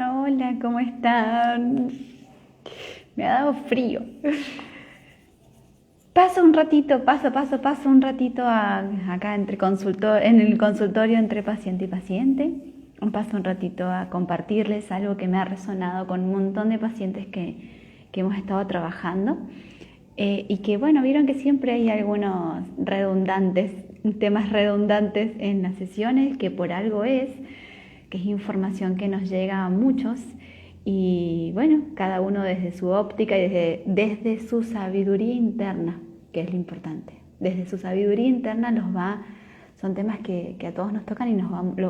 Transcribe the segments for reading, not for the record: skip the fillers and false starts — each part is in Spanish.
Hola, ¿cómo están? Me ha dado frío. Paso un ratito, paso un ratito acá en el consultorio entre paciente y paciente. Paso un ratito a compartirles algo que me ha resonado con un montón de pacientes que hemos estado trabajando. Y que bueno, vieron que siempre hay algunos temas redundantes en las sesiones, que por algo que es información que nos llega a muchos y bueno, cada uno desde su óptica y desde su sabiduría interna, que es lo importante. Desde su sabiduría interna son temas que a todos nos tocan y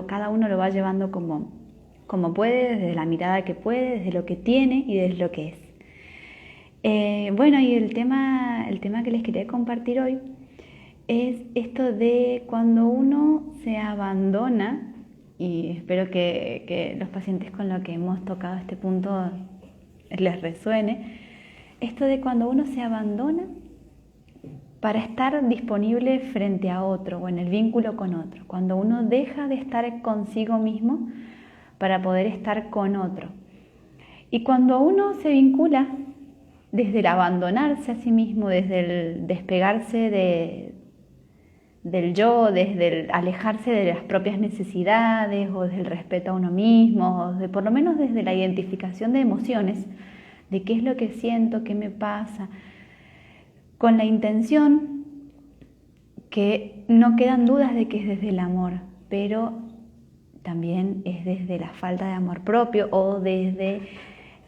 cada uno lo va llevando como puede, desde la mirada que puede, desde lo que tiene y desde lo que es. Bueno, y el tema que les quería compartir hoy es esto de cuando uno se abandona, y espero que los pacientes con lo que hemos tocado este punto les resuene, esto de cuando uno se abandona para estar disponible frente a otro o en el vínculo con otro, cuando uno deja de estar consigo mismo para poder estar con otro. Y cuando uno se vincula desde el abandonarse a sí mismo, desde el despegarse del yo, desde el alejarse de las propias necesidades o desde el respeto a uno mismo, o por lo menos desde la identificación de emociones, de qué es lo que siento, qué me pasa, con la intención que no quedan dudas de que es desde el amor, pero también es desde la falta de amor propio o desde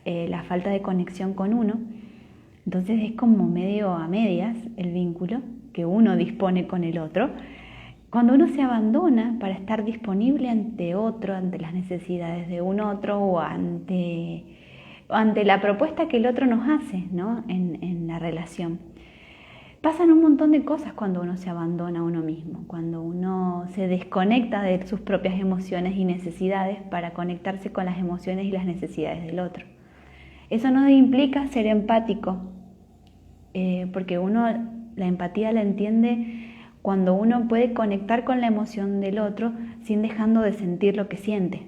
la falta de conexión con uno. Entonces es como medio a medias el vínculo que uno dispone con el otro. Cuando uno se abandona para estar disponible ante otro, ante las necesidades de un otro o ante la propuesta que el otro nos hace, ¿no? en la relación. Pasan un montón de cosas cuando uno se abandona a uno mismo, cuando uno se desconecta de sus propias emociones y necesidades para conectarse con las emociones y las necesidades del otro. Eso no implica ser empático, porque la empatía la entiende cuando uno puede conectar con la emoción del otro sin dejando de sentir lo que siente.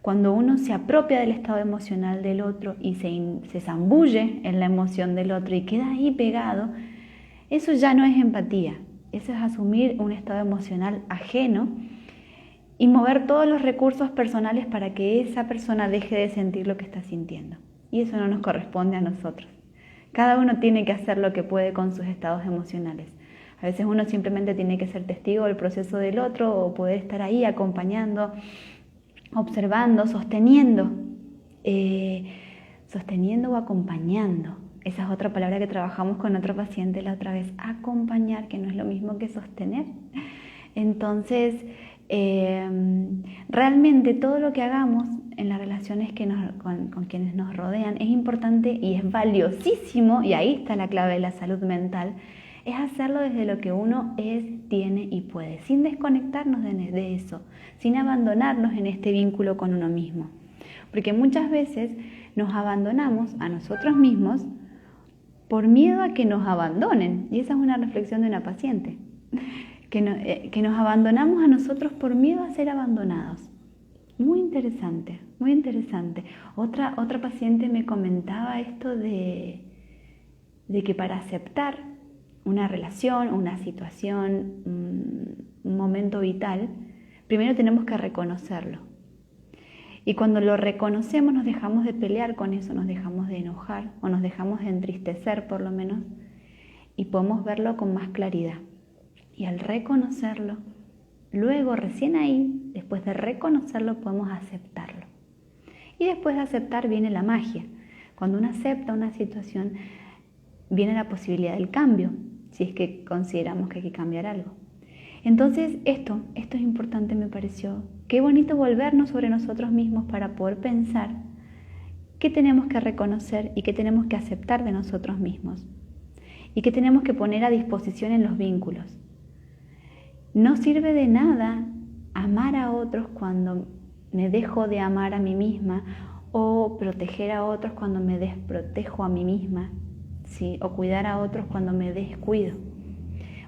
Cuando uno se apropia del estado emocional del otro y se zambulle en la emoción del otro y queda ahí pegado, eso ya no es empatía, eso es asumir un estado emocional ajeno y mover todos los recursos personales para que esa persona deje de sentir lo que está sintiendo. Y eso no nos corresponde a nosotros. Cada uno tiene que hacer lo que puede con sus estados emocionales. A veces uno simplemente tiene que ser testigo del proceso del otro o poder estar ahí acompañando, observando, sosteniendo o acompañando. Esa es otra palabra que trabajamos con otro paciente la otra vez, acompañar, que no es lo mismo que sostener. Entonces, realmente todo lo que hagamos en las relaciones con quienes nos rodean es importante y es valiosísimo, y ahí está la clave de la salud mental, es hacerlo desde lo que uno es, tiene y puede, sin desconectarnos de eso, sin abandonarnos en este vínculo con uno mismo. Porque muchas veces nos abandonamos a nosotros mismos por miedo a que nos abandonen, y esa es una reflexión de una paciente. Que nos abandonamos a nosotros por miedo a ser abandonados. Muy interesante, muy interesante. Otra paciente me comentaba esto de que para aceptar una relación, una situación, un momento vital, primero tenemos que reconocerlo. Y cuando lo reconocemos nos dejamos de pelear con eso, nos dejamos de enojar o nos dejamos de entristecer por lo menos y podemos verlo con más claridad. Y al reconocerlo, luego recién ahí, después de reconocerlo, podemos aceptarlo. Y después de aceptar viene la magia. Cuando uno acepta una situación, viene la posibilidad del cambio, si es que consideramos que hay que cambiar algo. Entonces esto es importante, me pareció. Qué bonito volvernos sobre nosotros mismos para poder pensar qué tenemos que reconocer y qué tenemos que aceptar de nosotros mismos. Y qué tenemos que poner a disposición en los vínculos. No sirve de nada amar a otros cuando me dejo de amar a mí misma o proteger a otros cuando me desprotejo a mí misma, ¿sí? O cuidar a otros cuando me descuido.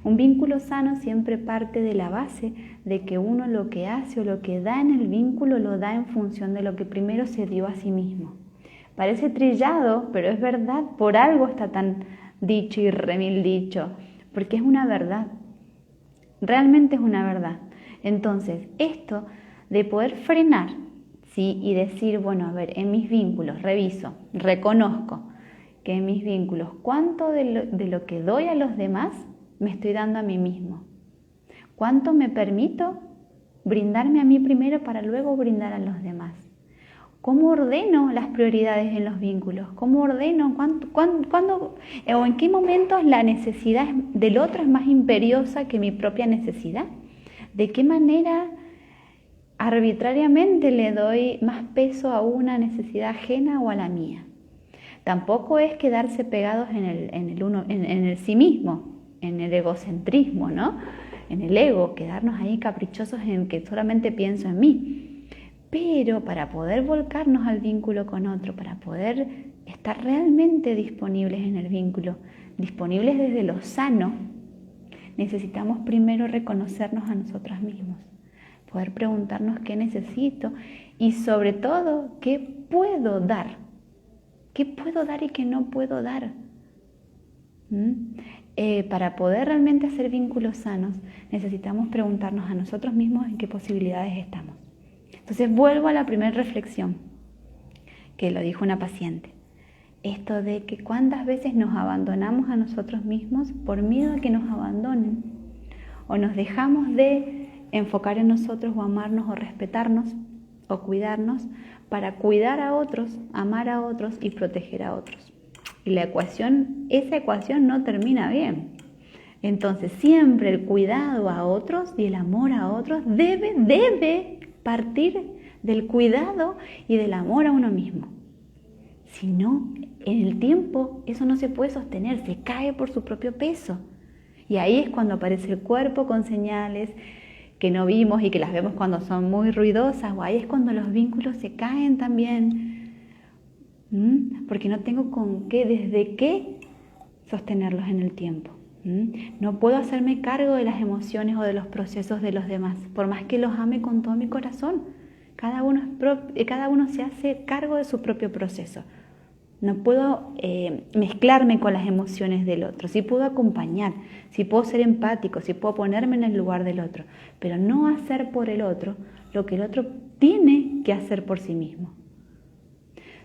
Un vínculo sano siempre parte de la base de que uno lo que hace o lo que da en el vínculo lo da en función de lo que primero se dio a sí mismo. Parece trillado, pero es verdad, por algo está tan dicho y remil dicho, porque es una verdad, realmente es una verdad. Entonces, esto de poder frenar, ¿sí? Y decir, bueno, a ver, en mis vínculos, reviso, reconozco que en mis vínculos, ¿cuánto de lo que doy a los demás me estoy dando a mí mismo? ¿Cuánto me permito brindarme a mí primero para luego brindar a los demás? ¿Cómo ordeno las prioridades en los vínculos? ¿Cómo ordeno cuándo o en qué momentos la necesidad del otro es más imperiosa que mi propia necesidad? ¿De qué manera arbitrariamente le doy más peso a una necesidad ajena o a la mía? Tampoco es quedarse pegados en el sí mismo, en el egocentrismo, ¿no? En el ego, quedarnos ahí caprichosos en que solamente pienso en mí. Pero para poder volcarnos al vínculo con otro, para poder estar realmente disponibles en el vínculo, disponibles desde lo sano, necesitamos primero reconocernos a nosotros mismos, poder preguntarnos qué necesito y sobre todo qué puedo dar. ¿Qué puedo dar y qué no puedo dar? Para poder realmente hacer vínculos sanos, necesitamos preguntarnos a nosotros mismos en qué posibilidades estamos. Entonces vuelvo a la primera reflexión, que lo dijo una paciente. Esto de que cuántas veces nos abandonamos a nosotros mismos por miedo a que nos abandonen. O nos dejamos de enfocar en nosotros o amarnos o respetarnos o cuidarnos para cuidar a otros, amar a otros y proteger a otros. Y esa ecuación no termina bien. Entonces siempre el cuidado a otros y el amor a otros debe partir del cuidado y del amor a uno mismo. Si no, en el tiempo eso no se puede sostener, se cae por su propio peso. Y ahí es cuando aparece el cuerpo con señales que no vimos y que las vemos cuando son muy ruidosas, o ahí es cuando los vínculos se caen también, porque no tengo desde qué sostenerlos en el tiempo. No puedo hacerme cargo de las emociones o de los procesos de los demás, por más que los ame con todo mi corazón. Cada uno se hace cargo de su propio proceso. No puedo mezclarme con las emociones del otro. Sí puedo acompañar, sí puedo ser empático, sí puedo ponerme en el lugar del otro, pero no hacer por el otro lo que el otro tiene que hacer por sí mismo.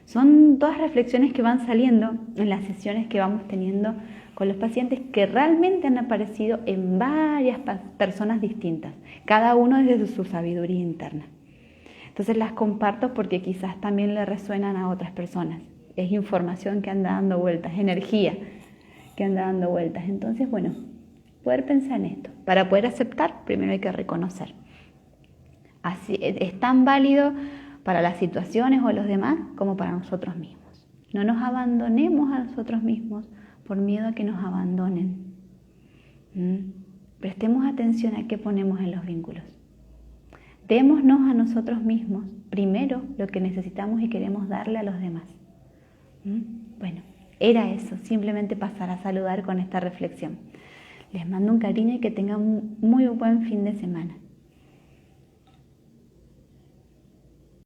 Son todas reflexiones que van saliendo en las sesiones que vamos teniendo con los pacientes, que realmente han aparecido en varias personas distintas, cada uno desde su sabiduría interna. Entonces las comparto porque quizás también le resuenan a otras personas. Es información que anda dando vueltas, energía que anda dando vueltas. Entonces, bueno, poder pensar en esto. Para poder aceptar, primero hay que reconocer. Así es tan válido para las situaciones o los demás como para nosotros mismos. No nos abandonemos a nosotros mismos por miedo a que nos abandonen. Prestemos atención a qué ponemos en los vínculos. Démonos a nosotros mismos primero lo que necesitamos y queremos darle a los demás. Bueno, era eso, simplemente pasar a saludar con esta reflexión. Les mando un cariño y que tengan un muy buen fin de semana.